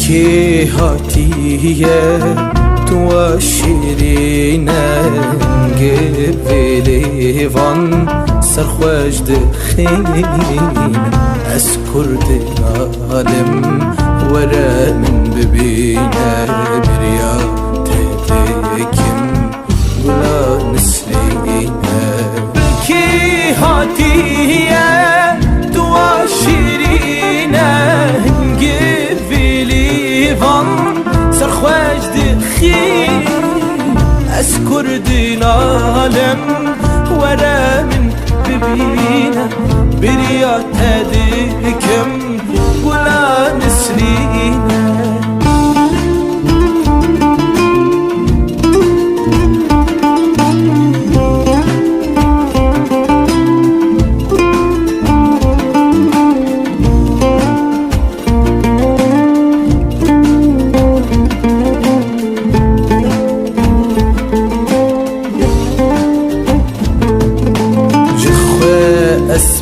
کی هاتیه تو شیرینه گویلیوان سرخوش دخین از کرد عالم ورا من ببینه بریا تدکم ولا نسرینه کی هاتیه تو شیرینه سرخوش دخين از كردين عالم ورا من ببينا بريات هديكم ولا نسرينا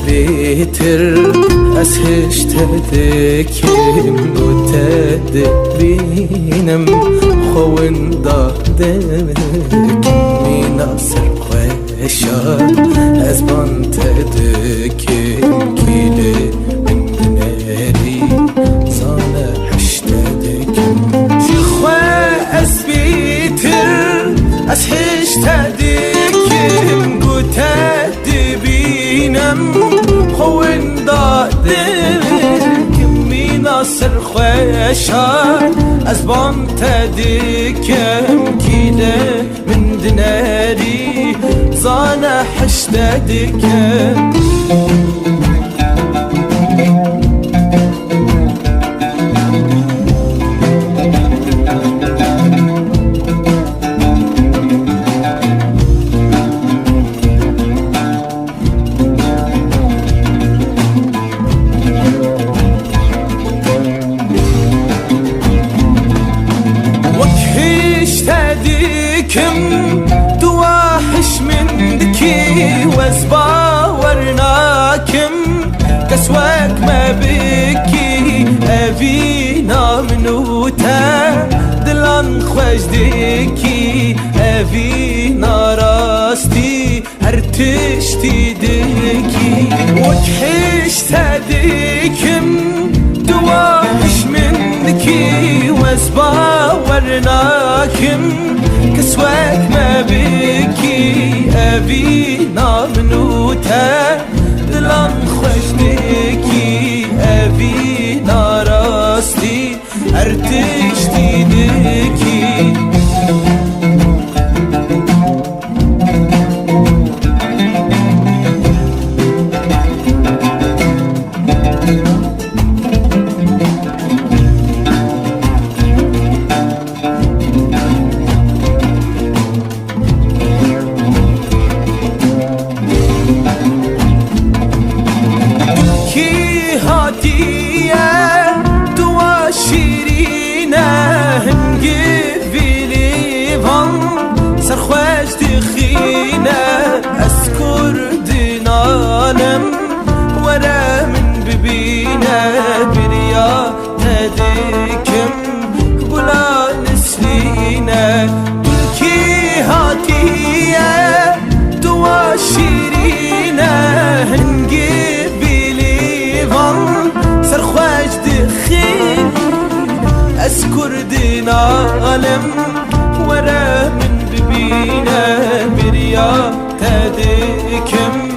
بيتر أسهش تدكم وتدبينم خوين ضهدك من أصر خوشان أزبان تدكم كيلي من ناري صانع حشتدكم شخوة أسبيتر أسهش تدكم وتدبينم خوين ضادك من ناصر خوشان أزبان تدكم كيلة من دناري زانا حشتدكم تديكم تواحش منكي وزباورناكم كسواك ما بكي أفينا منوتا دلان خوش ديكي أفينا راستي هرتشتي ديكي وكحش تديكم تواحش منكي وزباورناكم كسواك ما بكي أبينا منوتا دلان خوش ديكي أبينا راستي ارتشتي ديكي سرخوش دخينة أذكر دين عالم ورا من ببينا بريا تدكم ولا نسلينا تلكي هاتية توا شيرينا هنجيب بليفان سرخوش دخينة أذكر دين عالم ورا من ببينا بريا تدكم